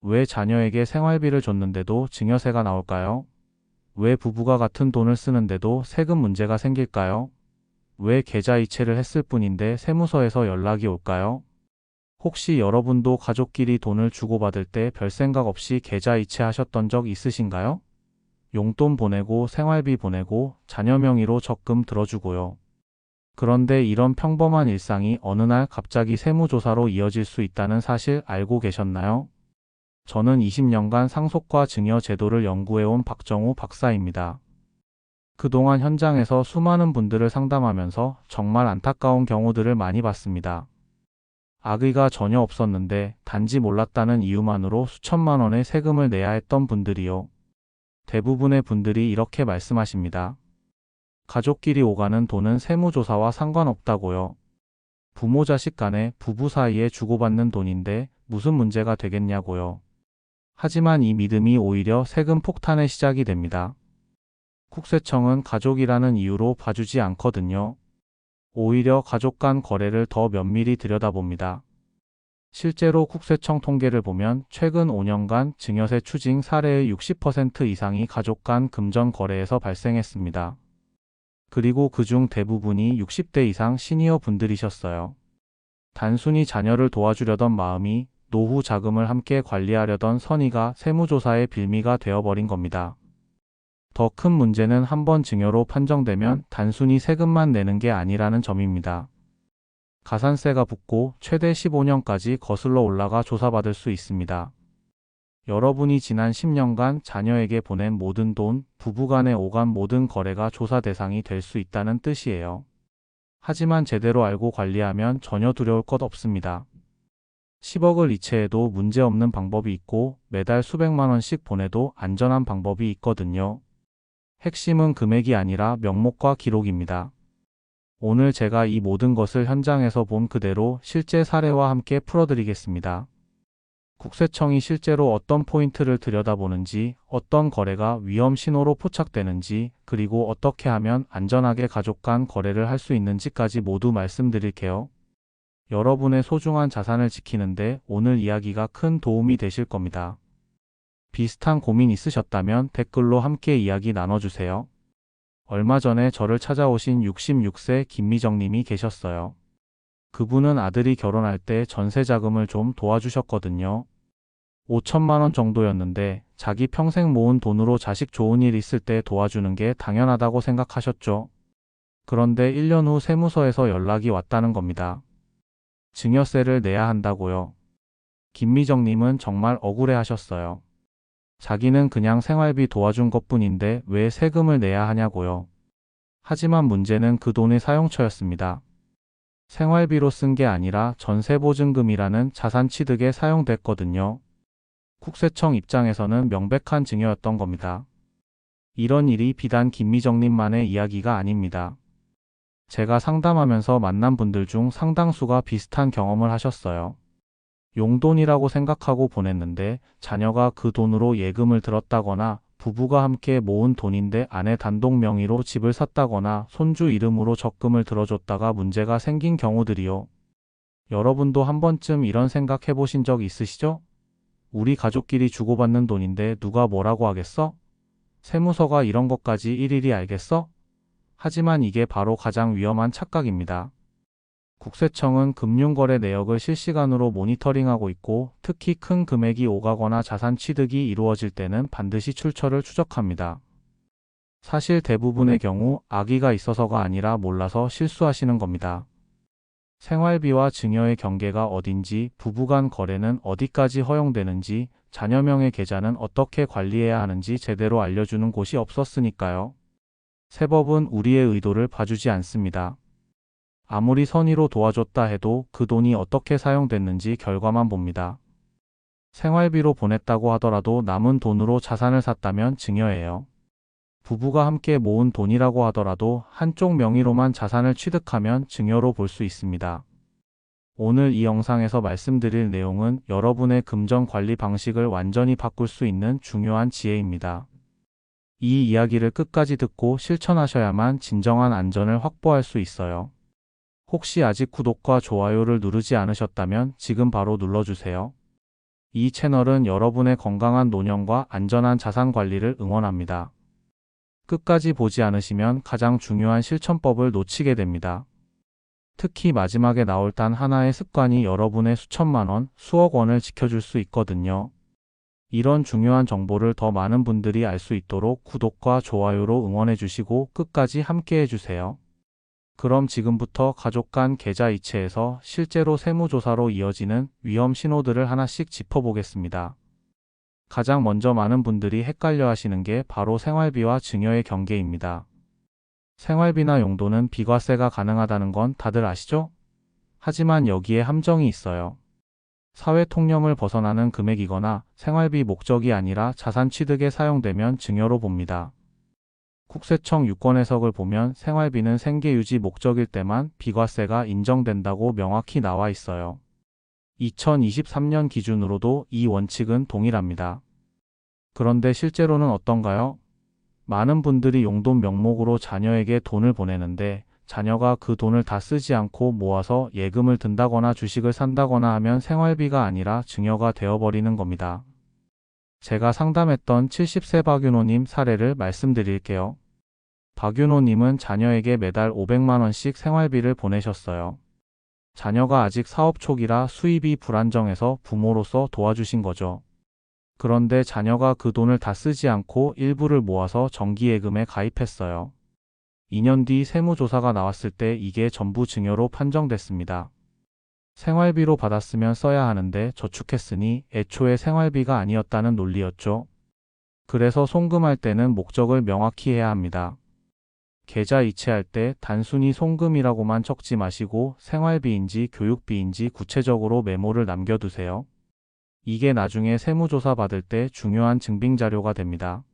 왜 자녀에게 생활비를 줬는데도 증여세가 나올까요? 왜 부부가 같은 돈을 쓰는데도 세금 문제가 생길까요? 왜 계좌이체를 했을 뿐인데 세무서에서 연락이 올까요? 혹시 여러분도 가족끼리 돈을 주고받을 때 별 생각 없이 계좌이체 하셨던 적 있으신가요? 용돈 보내고 생활비 보내고 자녀 명의로 적금 들어주고요. 그런데 이런 평범한 일상이 어느 날 갑자기 세무조사로 이어질 수 있다는 사실 알고 계셨나요? 저는 20년간 상속과 증여 제도를 연구해온 박정우 박사입니다. 그동안 현장에서 수많은 분들을 상담하면서 정말 안타까운 경우들을 많이 봤습니다. 악의가 전혀 없었는데 단지 몰랐다는 이유만으로 수천만 원의 세금을 내야 했던 분들이요. 대부분의 분들이 이렇게 말씀하십니다. 가족끼리 오가는 돈은 세무조사와 상관없다고요. 부모 자식 간에 부부 사이에 주고받는 돈인데 무슨 문제가 되겠냐고요. 하지만 이 믿음이 오히려 세금 폭탄의 시작이 됩니다. 국세청은 가족이라는 이유로 봐주지 않거든요. 오히려 가족 간 거래를 더 면밀히 들여다봅니다. 실제로 국세청 통계를 보면 최근 5년간 증여세 추징 사례의 60% 이상이 가족 간 금전 거래에서 발생했습니다. 그리고 그중 대부분이 60대 이상 시니어 분들이셨어요. 단순히 자녀를 도와주려던 마음이 노후 자금을 함께 관리하려던 선의가 세무조사의 빌미가 되어버린 겁니다. 더 큰 문제는 한번 증여로 판정되면 단순히 세금만 내는 게 아니라는 점입니다. 가산세가 붙고 최대 15년까지 거슬러 올라가 조사받을 수 있습니다. 여러분이 지난 10년간 자녀에게 보낸 모든 돈, 부부간에 오간 모든 거래가 조사 대상이 될 수 있다는 뜻이에요. 하지만 제대로 알고 관리하면 전혀 두려울 것 없습니다. 10억을 이체해도 문제없는 방법이 있고 매달 수백만 원씩 보내도 안전한 방법이 있거든요. 핵심은 금액이 아니라 명목과 기록입니다. 오늘 제가 이 모든 것을 현장에서 본 그대로 실제 사례와 함께 풀어드리겠습니다. 국세청이 실제로 어떤 포인트를 들여다보는지, 어떤 거래가 위험 신호로 포착되는지, 그리고 어떻게 하면 안전하게 가족 간 거래를 할 수 있는지까지 모두 말씀드릴게요. 여러분의 소중한 자산을 지키는데 오늘 이야기가 큰 도움이 되실 겁니다. 비슷한 고민 있으셨다면 댓글로 함께 이야기 나눠주세요. 얼마 전에 저를 찾아오신 66세 김미정 님이 계셨어요. 그분은 아들이 결혼할 때 전세 자금을 좀 도와주셨거든요. 5천만 원 정도였는데 자기 평생 모은 돈으로 자식 좋은 일 있을 때 도와주는 게 당연하다고 생각하셨죠. 그런데 1년 후 세무서에서 연락이 왔다는 겁니다. 증여세를 내야 한다고요. 김미정 님은 정말 억울해 하셨어요. 자기는 그냥 생활비 도와준 것뿐인데 왜 세금을 내야 하냐고요. 하지만 문제는 그 돈의 사용처였습니다. 생활비로 쓴 게 아니라 전세보증금이라는 자산 취득에 사용됐거든요. 국세청 입장에서는 명백한 증여였던 겁니다. 이런 일이 비단 김미정님만의 이야기가 아닙니다. 제가 상담하면서 만난 분들 중 상당수가 비슷한 경험을 하셨어요. 용돈이라고 생각하고 보냈는데 자녀가 그 돈으로 예금을 들었다거나 부부가 함께 모은 돈인데 아내 단독 명의로 집을 샀다거나 손주 이름으로 적금을 들어줬다가 문제가 생긴 경우들이요. 여러분도 한 번쯤 이런 생각 해보신 적 있으시죠? 우리 가족끼리 주고받는 돈인데 누가 뭐라고 하겠어? 세무서가 이런 것까지 일일이 알겠어? 하지만 이게 바로 가장 위험한 착각입니다. 국세청은 금융거래 내역을 실시간으로 모니터링하고 있고 특히 큰 금액이 오가거나 자산 취득이 이루어질 때는 반드시 출처를 추적합니다. 사실 대부분의 경우 악의가 있어서가 아니라 몰라서 실수하시는 겁니다. 생활비와 증여의 경계가 어딘지, 부부간 거래는 어디까지 허용되는지, 자녀명의 계좌는 어떻게 관리해야 하는지 제대로 알려주는 곳이 없었으니까요. 세법은 우리의 의도를 봐주지 않습니다. 아무리 선의로 도와줬다 해도 그 돈이 어떻게 사용됐는지 결과만 봅니다. 생활비로 보냈다고 하더라도 남은 돈으로 자산을 샀다면 증여예요. 부부가 함께 모은 돈이라고 하더라도 한쪽 명의로만 자산을 취득하면 증여로 볼 수 있습니다. 오늘 이 영상에서 말씀드릴 내용은 여러분의 금전 관리 방식을 완전히 바꿀 수 있는 중요한 지혜입니다. 이 이야기를 끝까지 듣고 실천하셔야만 진정한 안전을 확보할 수 있어요. 혹시 아직 구독과 좋아요를 누르지 않으셨다면 지금 바로 눌러주세요. 이 채널은 여러분의 건강한 노년과 안전한 자산 관리를 응원합니다. 끝까지 보지 않으시면 가장 중요한 실천법을 놓치게 됩니다. 특히 마지막에 나올 단 하나의 습관이 여러분의 수천만 원, 수억 원을 지켜줄 수 있거든요. 이런 중요한 정보를 더 많은 분들이 알 수 있도록 구독과 좋아요로 응원해 주시고 끝까지 함께 해주세요. 그럼 지금부터 가족 간 계좌 이체에서 실제로 세무조사로 이어지는 위험 신호들을 하나씩 짚어보겠습니다. 가장 먼저 많은 분들이 헷갈려 하시는 게 바로 생활비와 증여의 경계입니다. 생활비나 용도는 비과세가 가능하다는 건 다들 아시죠? 하지만 여기에 함정이 있어요. 사회 통념을 벗어나는 금액이거나 생활비 목적이 아니라 자산 취득에 사용되면 증여로 봅니다. 국세청 유권 해석을 보면 생활비는 생계 유지 목적일 때만 비과세가 인정된다고 명확히 나와 있어요. 2023년 기준으로도 이 원칙은 동일합니다. 그런데 실제로는 어떤가요? 많은 분들이 용돈 명목으로 자녀에게 돈을 보내는데 자녀가 그 돈을 다 쓰지 않고 모아서 예금을 든다거나 주식을 산다거나 하면 생활비가 아니라 증여가 되어버리는 겁니다. 제가 상담했던 70세 박윤호님 사례를 말씀드릴게요. 박윤호님은 자녀에게 매달 500만 원씩 생활비를 보내셨어요. 자녀가 아직 사업 초기라 수입이 불안정해서 부모로서 도와주신 거죠. 그런데 자녀가 그 돈을 다 쓰지 않고 일부를 모아서 정기예금에 가입했어요. 2년 뒤 세무조사가 나왔을 때 이게 전부 증여로 판정됐습니다. 생활비로 받았으면 써야 하는데 저축했으니 애초에 생활비가 아니었다는 논리였죠. 그래서 송금할 때는 목적을 명확히 해야 합니다. 계좌 이체할 때 단순히 송금이라고만 적지 마시고 생활비인지 교육비인지 구체적으로 메모를 남겨두세요. 이게 나중에 세무조사 받을 때 중요한 증빙자료가 됩니다.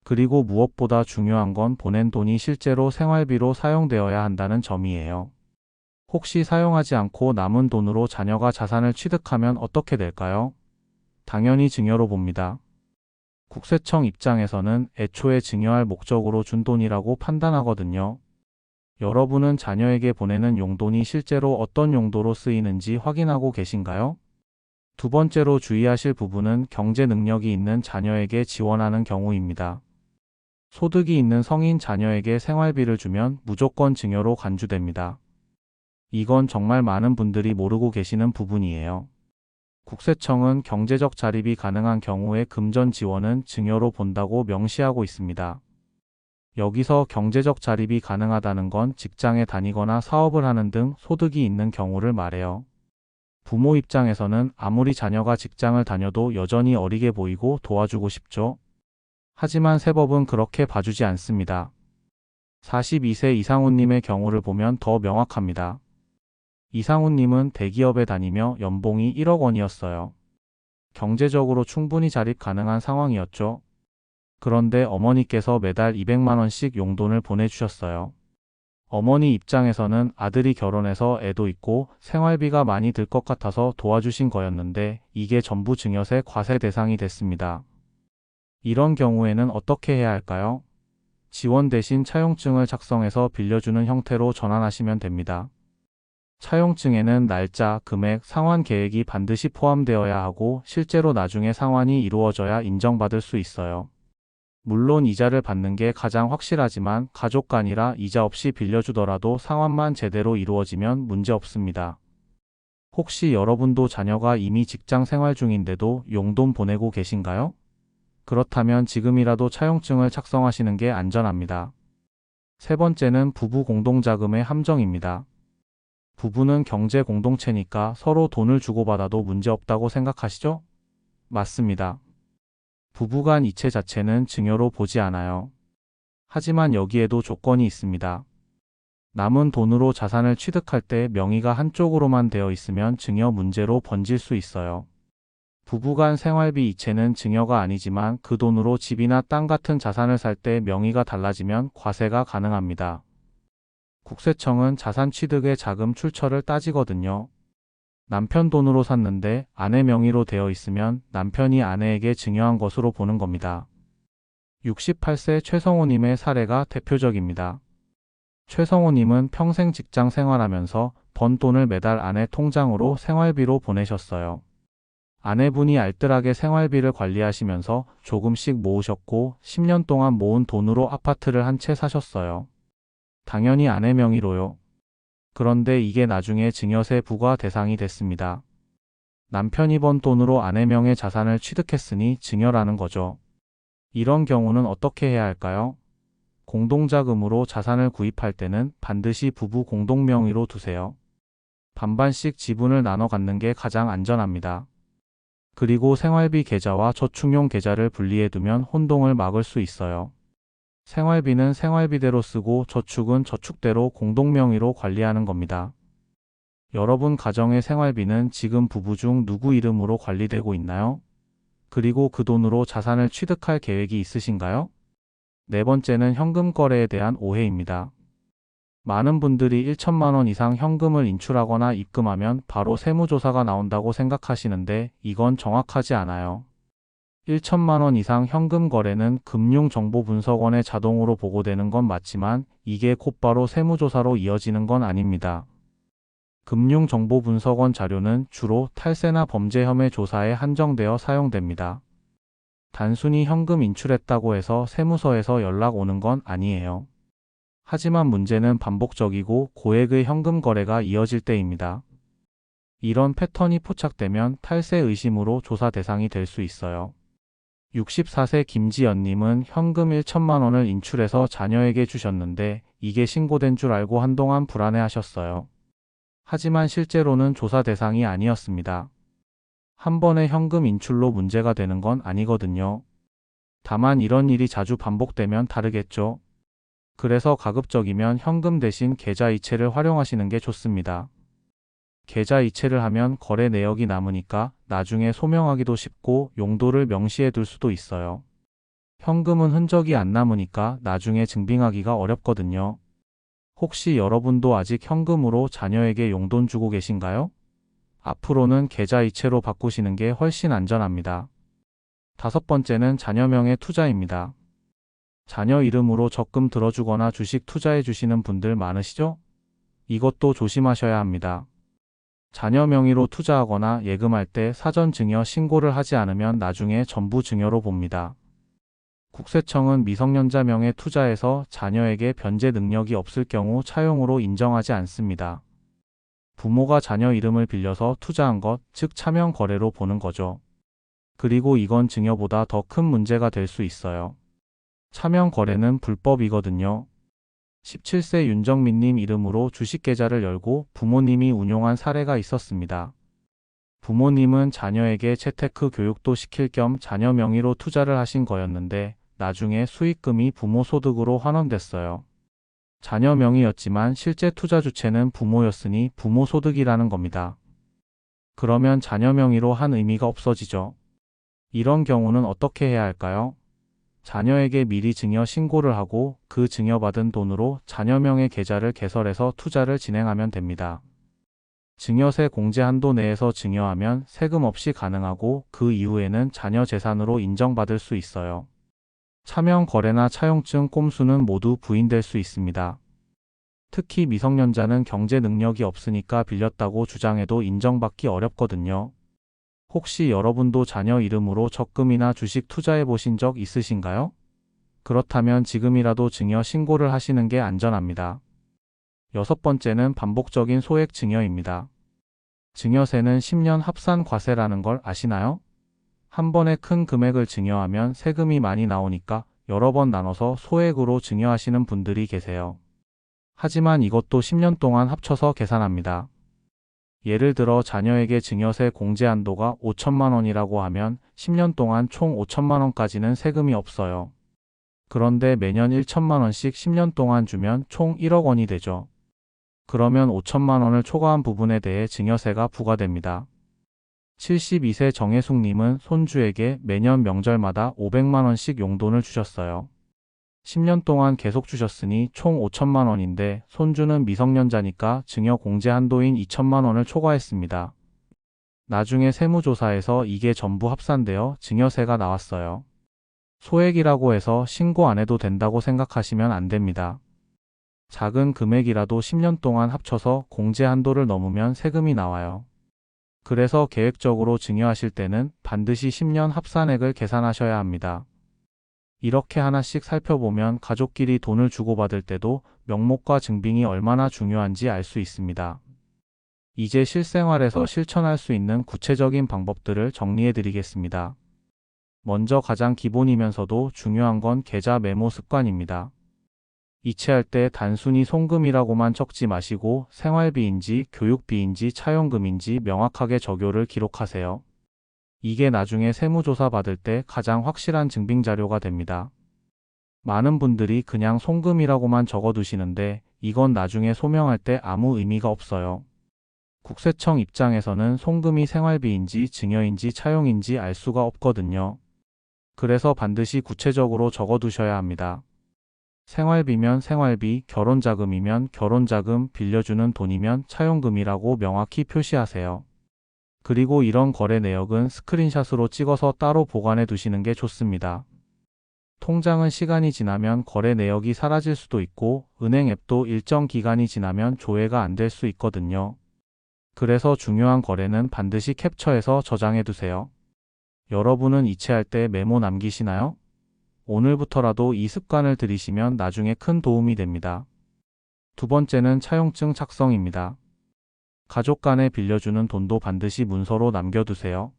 그리고 무엇보다 중요한 건 보낸 돈이 실제로 생활비로 사용되어야 한다는 점이에요. 혹시 사용하지 않고 남은 돈으로 자녀가 자산을 취득하면 어떻게 될까요? 당연히 증여로 봅니다. 국세청 입장에서는 애초에 증여할 목적으로 준 돈이라고 판단하거든요. 여러분은 자녀에게 보내는 용돈이 실제로 어떤 용도로 쓰이는지 확인하고 계신가요? 두 번째로 주의하실 부분은 경제 능력이 있는 자녀에게 지원하는 경우입니다. 소득이 있는 성인 자녀에게 생활비를 주면 무조건 증여로 간주됩니다. 이건 정말 많은 분들이 모르고 계시는 부분이에요. 국세청은 경제적 자립이 가능한 경우에 금전 지원은 증여로 본다고 명시하고 있습니다. 여기서 경제적 자립이 가능하다는 건 직장에 다니거나 사업을 하는 등 소득이 있는 경우를 말해요. 부모 입장에서는 아무리 자녀가 직장을 다녀도 여전히 어리게 보이고 도와주고 싶죠. 하지만 세법은 그렇게 봐주지 않습니다. 42세 이상훈님의 경우를 보면 더 명확합니다. 이상훈님은 대기업에 다니며 연봉이 1억 원이었어요. 경제적으로 충분히 자립 가능한 상황이었죠. 그런데 어머니께서 매달 200만 원씩 용돈을 보내주셨어요. 어머니 입장에서는 아들이 결혼해서 애도 있고 생활비가 많이 들 것 같아서 도와주신 거였는데 이게 전부 증여세 과세 대상이 됐습니다. 이런 경우에는 어떻게 해야 할까요? 지원 대신 차용증을 작성해서 빌려주는 형태로 전환하시면 됩니다. 차용증에는 날짜, 금액, 상환 계획이 반드시 포함되어야 하고 실제로 나중에 상환이 이루어져야 인정받을 수 있어요. 물론 이자를 받는 게 가장 확실하지만 가족 간이라 이자 없이 빌려주더라도 상환만 제대로 이루어지면 문제 없습니다. 혹시 여러분도 자녀가 이미 직장 생활 중인데도 용돈 보내고 계신가요? 그렇다면 지금이라도 차용증을 작성하시는 게 안전합니다. 세 번째는 부부 공동자금의 함정입니다. 부부는 경제 공동체니까 서로 돈을 주고받아도 문제없다고 생각하시죠? 맞습니다. 부부간 이체 자체는 증여로 보지 않아요. 하지만 여기에도 조건이 있습니다. 남은 돈으로 자산을 취득할 때 명의가 한쪽으로만 되어 있으면 증여 문제로 번질 수 있어요. 부부간 생활비 이체는 증여가 아니지만 그 돈으로 집이나 땅 같은 자산을 살 때 명의가 달라지면 과세가 가능합니다. 국세청은 자산 취득의 자금 출처를 따지거든요. 남편 돈으로 샀는데 아내 명의로 되어 있으면 남편이 아내에게 증여한 것으로 보는 겁니다. 68세 최성호님의 사례가 대표적입니다. 최성호님은 평생 직장 생활하면서 번 돈을 매달 아내 통장으로 생활비로 보내셨어요. 아내분이 알뜰하게 생활비를 관리하시면서 조금씩 모으셨고 10년 동안 모은 돈으로 아파트를 한 채 사셨어요. 당연히 아내 명의로요. 그런데 이게 나중에 증여세 부과 대상이 됐습니다. 남편이 번 돈으로 아내 명의 자산을 취득했으니 증여라는 거죠. 이런 경우는 어떻게 해야 할까요? 공동자금으로 자산을 구입할 때는 반드시 부부 공동 명의로 두세요. 반반씩 지분을 나눠 갖는 게 가장 안전합니다. 그리고 생활비 계좌와 저축용 계좌를 분리해 두면 혼동을 막을 수 있어요. 생활비는 생활비대로 쓰고 저축은 저축대로 공동 명의로 관리하는 겁니다. 여러분 가정의 생활비는 지금 부부 중 누구 이름으로 관리되고 있나요? 그리고 그 돈으로 자산을 취득할 계획이 있으신가요? 네 번째는 현금 거래에 대한 오해입니다. 많은 분들이 1천만 원 이상 현금을 인출하거나 입금하면 바로 세무조사가 나온다고 생각하시는데 이건 정확하지 않아요. 1천만 원 이상 현금 거래는 금융정보분석원에 자동으로 보고되는 건 맞지만 이게 곧바로 세무조사로 이어지는 건 아닙니다. 금융정보분석원 자료는 주로 탈세나 범죄 혐의 조사에 한정되어 사용됩니다. 단순히 현금 인출했다고 해서 세무서에서 연락 오는 건 아니에요. 하지만 문제는 반복적이고 고액의 현금 거래가 이어질 때입니다. 이런 패턴이 포착되면 탈세 의심으로 조사 대상이 될 수 있어요. 64세 김지연님은 현금 1천만 원을 인출해서 자녀에게 주셨는데 이게 신고된 줄 알고 한동안 불안해하셨어요. 하지만 실제로는 조사 대상이 아니었습니다. 한 번의 현금 인출로 문제가 되는 건 아니거든요. 다만 이런 일이 자주 반복되면 다르겠죠. 그래서 가급적이면 현금 대신 계좌 이체를 활용하시는 게 좋습니다. 계좌 이체를 하면 거래 내역이 남으니까 나중에 소명하기도 쉽고 용도를 명시해 둘 수도 있어요. 현금은 흔적이 안 남으니까 나중에 증빙하기가 어렵거든요. 혹시 여러분도 아직 현금으로 자녀에게 용돈 주고 계신가요? 앞으로는 계좌 이체로 바꾸시는 게 훨씬 안전합니다. 다섯 번째는 자녀명의 투자입니다. 자녀 이름으로 적금 들어주거나 주식 투자해 주시는 분들 많으시죠? 이것도 조심하셔야 합니다. 자녀 명의로 투자하거나 예금할 때 사전 증여 신고를 하지 않으면 나중에 전부 증여로 봅니다. 국세청은 미성년자 명의 투자에서 자녀에게 변제 능력이 없을 경우 차용으로 인정하지 않습니다. 부모가 자녀 이름을 빌려서 투자한 것, 즉 차명 거래로 보는 거죠. 그리고 이건 증여보다 더 큰 문제가 될 수 있어요. 차명 거래는 불법이거든요. 17세 윤정민님 이름으로 주식계좌를 열고 부모님이 운용한 사례가 있었습니다. 부모님은 자녀에게 재테크 교육도 시킬 겸 자녀 명의로 투자를 하신 거였는데 나중에 수익금이 부모 소득으로 환원됐어요. 자녀 명의였지만 실제 투자 주체는 부모였으니 부모 소득이라는 겁니다. 그러면 자녀 명의로 한 의미가 없어지죠. 이런 경우는 어떻게 해야 할까요? 자녀에게 미리 증여 신고를 하고 그 증여받은 돈으로 자녀명의 계좌를 개설해서 투자를 진행하면 됩니다. 증여세 공제 한도 내에서 증여하면 세금 없이 가능하고 그 이후에는 자녀 재산으로 인정받을 수 있어요. 차명 거래나 차용증 꼼수는 모두 부인될 수 있습니다. 특히 미성년자는 경제 능력이 없으니까 빌렸다고 주장해도 인정받기 어렵거든요. 혹시 여러분도 자녀 이름으로 적금이나 주식 투자해 보신 적 있으신가요? 그렇다면 지금이라도 증여 신고를 하시는 게 안전합니다. 여섯 번째는 반복적인 소액 증여입니다. 증여세는 10년 합산 과세라는 걸 아시나요? 한 번에 큰 금액을 증여하면 세금이 많이 나오니까 여러 번 나눠서 소액으로 증여하시는 분들이 계세요. 하지만 이것도 10년 동안 합쳐서 계산합니다. 예를 들어 자녀에게 증여세 공제 한도가 5천만 원이라고 하면 10년 동안 총 5천만 원까지는 세금이 없어요. 그런데 매년 1천만 원씩 10년 동안 주면 총 1억 원이 되죠. 그러면 5천만 원을 초과한 부분에 대해 증여세가 부과됩니다. 72세 정혜숙님은 손주에게 매년 명절마다 500만 원씩 용돈을 주셨어요. 10년 동안 계속 주셨으니 총 5천만 원인데 손주는 미성년자니까 증여 공제 한도인 2천만 원을 초과했습니다. 나중에 세무조사에서 이게 전부 합산되어 증여세가 나왔어요. 소액이라고 해서 신고 안 해도 된다고 생각하시면 안 됩니다. 작은 금액이라도 10년 동안 합쳐서 공제 한도를 넘으면 세금이 나와요. 그래서 계획적으로 증여하실 때는 반드시 10년 합산액을 계산하셔야 합니다. 이렇게 하나씩 살펴보면 가족끼리 돈을 주고받을 때도 명목과 증빙이 얼마나 중요한지 알 수 있습니다. 이제 실생활에서 실천할 수 있는 구체적인 방법들을 정리해 드리겠습니다. 먼저 가장 기본이면서도 중요한 건 계좌 메모 습관입니다. 이체할 때 단순히 송금이라고만 적지 마시고 생활비인지 교육비인지 차용금인지 명확하게 적요를 기록하세요. 이게 나중에 세무조사 받을 때 가장 확실한 증빙 자료가 됩니다. 많은 분들이 그냥 송금이라고만 적어두시는데 이건 나중에 소명할 때 아무 의미가 없어요. 국세청 입장에서는 송금이 생활비인지 증여인지 차용인지 알 수가 없거든요. 그래서 반드시 구체적으로 적어두셔야 합니다. 생활비면 생활비, 결혼자금이면 결혼자금, 빌려주는 돈이면 차용금이라고 명확히 표시하세요. 그리고 이런 거래 내역은 스크린샷으로 찍어서 따로 보관해 두시는 게 좋습니다. 통장은 시간이 지나면 거래 내역이 사라질 수도 있고 은행 앱도 일정 기간이 지나면 조회가 안 될 수 있거든요. 그래서 중요한 거래는 반드시 캡처해서 저장해 두세요. 여러분은 이체할 때 메모 남기시나요? 오늘부터라도 이 습관을 들이시면 나중에 큰 도움이 됩니다. 두 번째는 차용증 작성입니다. 가족 간에 빌려주는 돈도 반드시 문서로 남겨두세요.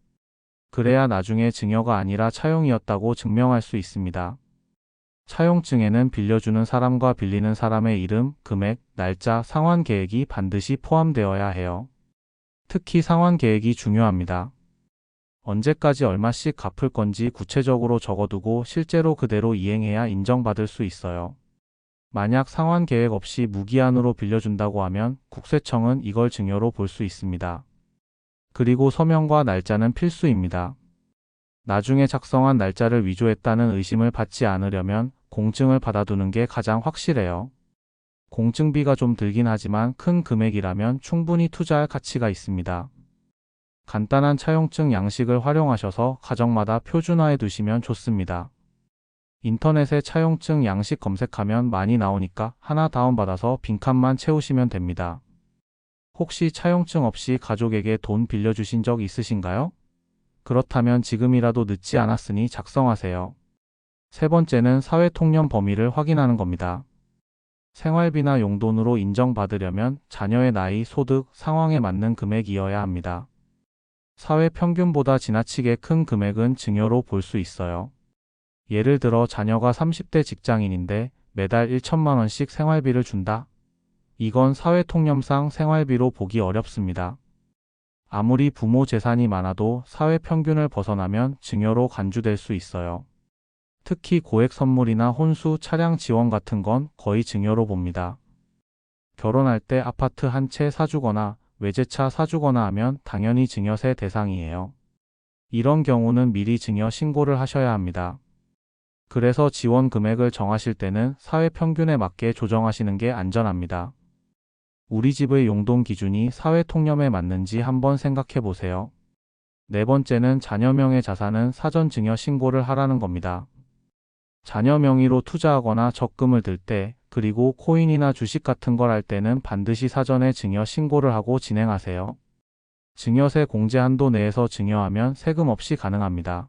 그래야 나중에 증여가 아니라 차용이었다고 증명할 수 있습니다. 차용증에는 빌려주는 사람과 빌리는 사람의 이름, 금액, 날짜, 상환 계획이 반드시 포함되어야 해요. 특히 상환 계획이 중요합니다. 언제까지 얼마씩 갚을 건지 구체적으로 적어두고 실제로 그대로 이행해야 인정받을 수 있어요. 만약 상환 계획 없이 무기한으로 빌려준다고 하면 국세청은 이걸 증여로 볼 수 있습니다. 그리고 서명과 날짜는 필수입니다. 나중에 작성한 날짜를 위조했다는 의심을 받지 않으려면 공증을 받아두는 게 가장 확실해요. 공증비가 좀 들긴 하지만 큰 금액이라면 충분히 투자할 가치가 있습니다. 간단한 차용증 양식을 활용하셔서 가정마다 표준화해 두시면 좋습니다. 인터넷에 차용증 양식 검색하면 많이 나오니까 하나 다운받아서 빈칸만 채우시면 됩니다. 혹시 차용증 없이 가족에게 돈 빌려주신 적 있으신가요? 그렇다면 지금이라도 늦지 않았으니 작성하세요. 세 번째는 사회통념 범위를 확인하는 겁니다. 생활비나 용돈으로 인정받으려면 자녀의 나이, 소득, 상황에 맞는 금액이어야 합니다. 사회 평균보다 지나치게 큰 금액은 증여로 볼 수 있어요. 예를 들어 자녀가 30대 직장인인데 매달 1천만 원씩 생활비를 준다? 이건 사회 통념상 생활비로 보기 어렵습니다. 아무리 부모 재산이 많아도 사회 평균을 벗어나면 증여로 간주될 수 있어요. 특히 고액 선물이나 혼수, 차량 지원 같은 건 거의 증여로 봅니다. 결혼할 때 아파트 한 채 사주거나 외제차 사주거나 하면 당연히 증여세 대상이에요. 이런 경우는 미리 증여 신고를 하셔야 합니다. 그래서 지원 금액을 정하실 때는 사회 평균에 맞게 조정하시는 게 안전합니다. 우리 집의 용돈 기준이 사회 통념에 맞는지 한번 생각해 보세요. 네 번째는 자녀 명의 자산은 사전 증여 신고를 하라는 겁니다. 자녀 명의로 투자하거나 적금을 들 때, 그리고 코인이나 주식 같은 걸 할 때는 반드시 사전에 증여 신고를 하고 진행하세요. 증여세 공제 한도 내에서 증여하면 세금 없이 가능합니다.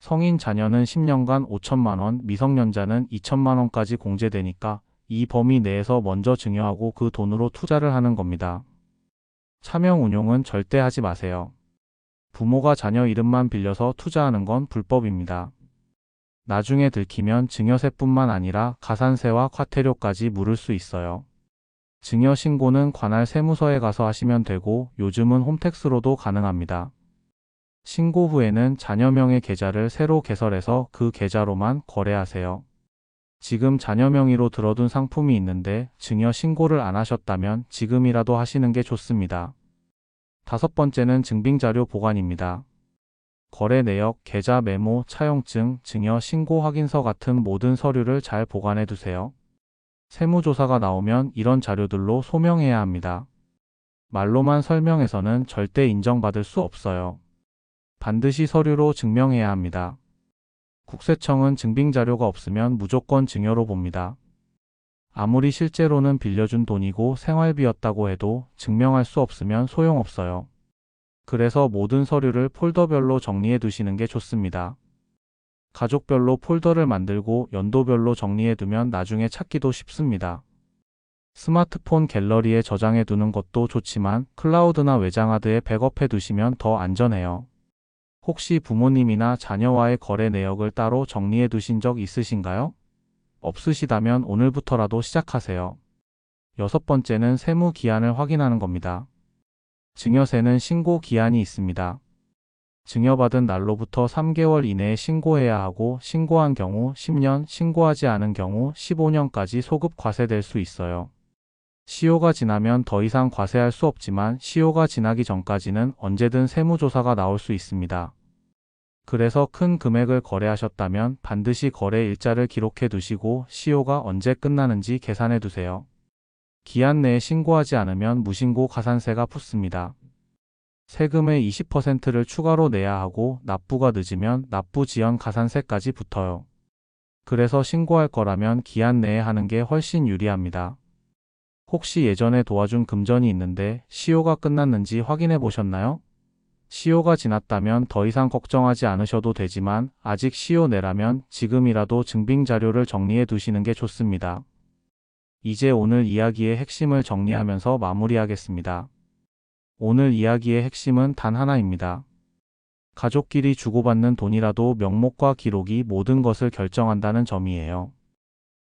성인 자녀는 10년간 5천만 원, 미성년자는 2천만 원까지 공제되니까 이 범위 내에서 먼저 증여하고 그 돈으로 투자를 하는 겁니다. 차명 운용은 절대 하지 마세요. 부모가 자녀 이름만 빌려서 투자하는 건 불법입니다. 나중에 들키면 증여세뿐만 아니라 가산세와 과태료까지 물을 수 있어요. 증여 신고는 관할 세무서에 가서 하시면 되고 요즘은 홈택스로도 가능합니다. 신고 후에는 자녀 명의 계좌를 새로 개설해서 그 계좌로만 거래하세요. 지금 자녀 명의로 들어둔 상품이 있는데 증여 신고를 안 하셨다면 지금이라도 하시는 게 좋습니다. 다섯 번째는 증빙자료 보관입니다. 거래 내역, 계좌 메모, 차용증, 증여 신고 확인서 같은 모든 서류를 잘 보관해 두세요. 세무조사가 나오면 이런 자료들로 소명해야 합니다. 말로만 설명해서는 절대 인정받을 수 없어요. 반드시 서류로 증명해야 합니다. 국세청은 증빙자료가 없으면 무조건 증여로 봅니다. 아무리 실제로는 빌려준 돈이고 생활비였다고 해도 증명할 수 없으면 소용없어요. 그래서 모든 서류를 폴더별로 정리해 두시는 게 좋습니다. 가족별로 폴더를 만들고 연도별로 정리해 두면 나중에 찾기도 쉽습니다. 스마트폰 갤러리에 저장해 두는 것도 좋지만 클라우드나 외장하드에 백업해 두시면 더 안전해요. 혹시 부모님이나 자녀와의 거래 내역을 따로 정리해 두신 적 있으신가요? 없으시다면 오늘부터라도 시작하세요. 여섯 번째는 세무 기한을 확인하는 겁니다. 증여세는 신고 기한이 있습니다. 증여받은 날로부터 3개월 이내에 신고해야 하고 신고한 경우 10년, 신고하지 않은 경우 15년까지 소급 과세될 수 있어요. 시효가 지나면 더 이상 과세할 수 없지만 시효가 지나기 전까지는 언제든 세무조사가 나올 수 있습니다. 그래서 큰 금액을 거래하셨다면 반드시 거래 일자를 기록해 두시고 시효가 언제 끝나는지 계산해 두세요. 기한 내에 신고하지 않으면 무신고 가산세가 붙습니다. 세금의 20%를 추가로 내야 하고 납부가 늦으면 납부 지연 가산세까지 붙어요. 그래서 신고할 거라면 기한 내에 하는 게 훨씬 유리합니다. 혹시 예전에 도와준 금전이 있는데 시효가 끝났는지 확인해 보셨나요? 시효가 지났다면 더 이상 걱정하지 않으셔도 되지만 아직 시효 내라면 지금이라도 증빙 자료를 정리해 두시는 게 좋습니다. 이제 오늘 이야기의 핵심을 정리하면서 마무리하겠습니다. 오늘 이야기의 핵심은 단 하나입니다. 가족끼리 주고받는 돈이라도 명목과 기록이 모든 것을 결정한다는 점이에요.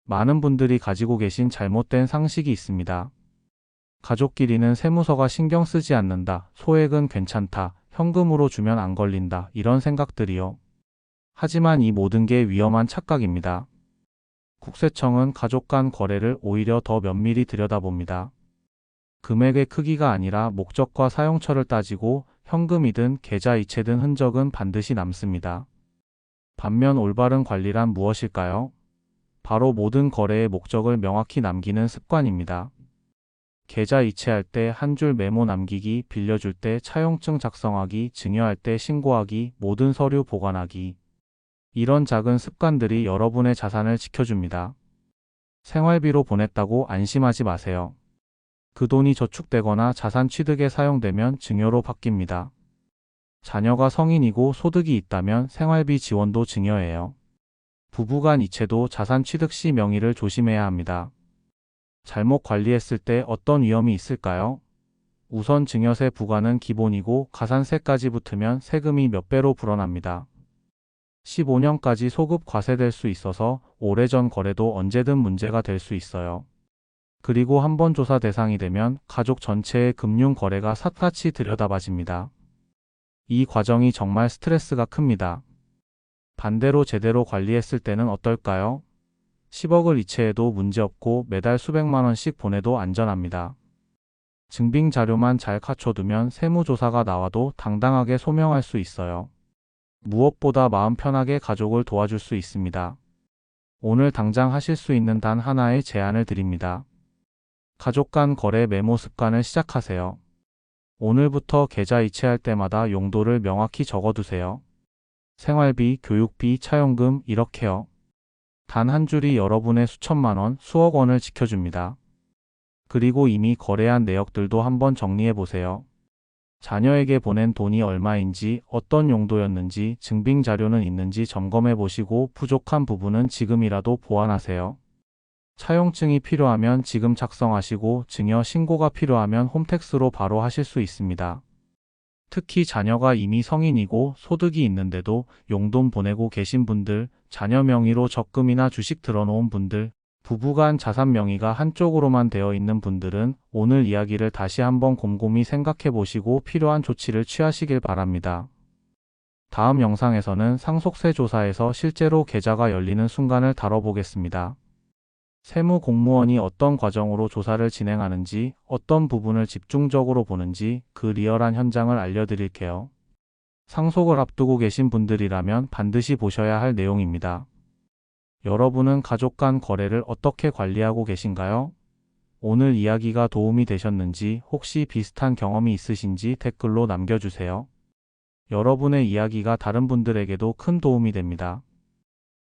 많은 분들이 가지고 계신 잘못된 상식이 있습니다. 가족끼리는 세무서가 신경 쓰지 않는다, 소액은 괜찮다, 현금으로 주면 안 걸린다, 이런 생각들이요. 하지만 이 모든 게 위험한 착각입니다. 국세청은 가족 간 거래를 오히려 더 면밀히 들여다봅니다. 금액의 크기가 아니라 목적과 사용처를 따지고 현금이든 계좌이체든 흔적은 반드시 남습니다. 반면 올바른 관리란 무엇일까요? 바로 모든 거래의 목적을 명확히 남기는 습관입니다. 계좌 이체할 때 한 줄 메모 남기기, 빌려줄 때 차용증 작성하기, 증여할 때 신고하기, 모든 서류 보관하기. 이런 작은 습관들이 여러분의 자산을 지켜줍니다. 생활비로 보냈다고 안심하지 마세요. 그 돈이 저축되거나 자산 취득에 사용되면 증여로 바뀝니다. 자녀가 성인이고 소득이 있다면 생활비 지원도 증여예요. 부부간 이체도 자산 취득 시 명의를 조심해야 합니다. 잘못 관리했을 때 어떤 위험이 있을까요? 우선 증여세 부과는 기본이고 가산세까지 붙으면 세금이 몇 배로 불어납니다. 15년까지 소급 과세될 수 있어서 오래전 거래도 언제든 문제가 될 수 있어요. 그리고 한번 조사 대상이 되면 가족 전체의 금융 거래가 샅샅이 들여다봐집니다. 이 과정이 정말 스트레스가 큽니다. 반대로 제대로 관리했을 때는 어떨까요? 10억을 이체해도 문제없고 매달 수백만 원씩 보내도 안전합니다. 증빙 자료만 잘 갖춰두면 세무조사가 나와도 당당하게 소명할 수 있어요. 무엇보다 마음 편하게 가족을 도와줄 수 있습니다. 오늘 당장 하실 수 있는 단 하나의 제안을 드립니다. 가족 간 거래 메모 습관을 시작하세요. 오늘부터 계좌 이체할 때마다 용도를 명확히 적어두세요. 생활비, 교육비, 차용금 이렇게요. 단 한 줄이 여러분의 수천만 원, 수억 원을 지켜줍니다. 그리고 이미 거래한 내역들도 한번 정리해 보세요. 자녀에게 보낸 돈이 얼마인지, 어떤 용도였는지, 증빙 자료는 있는지 점검해 보시고 부족한 부분은 지금이라도 보완하세요. 차용증이 필요하면 지금 작성하시고 증여 신고가 필요하면 홈택스로 바로 하실 수 있습니다. 특히 자녀가 이미 성인이고 소득이 있는데도 용돈 보내고 계신 분들, 자녀 명의로 적금이나 주식 들어놓은 분들, 부부간 자산 명의가 한쪽으로만 되어 있는 분들은 오늘 이야기를 다시 한번 곰곰이 생각해 보시고 필요한 조치를 취하시길 바랍니다. 다음 영상에서는 상속세 조사에서 실제로 계좌가 열리는 순간을 다뤄보겠습니다. 세무 공무원이 어떤 과정으로 조사를 진행하는지, 어떤 부분을 집중적으로 보는지 그 리얼한 현장을 알려드릴게요. 상속을 앞두고 계신 분들이라면 반드시 보셔야 할 내용입니다. 여러분은 가족 간 거래를 어떻게 관리하고 계신가요? 오늘 이야기가 도움이 되셨는지, 혹시 비슷한 경험이 있으신지 댓글로 남겨주세요. 여러분의 이야기가 다른 분들에게도 큰 도움이 됩니다.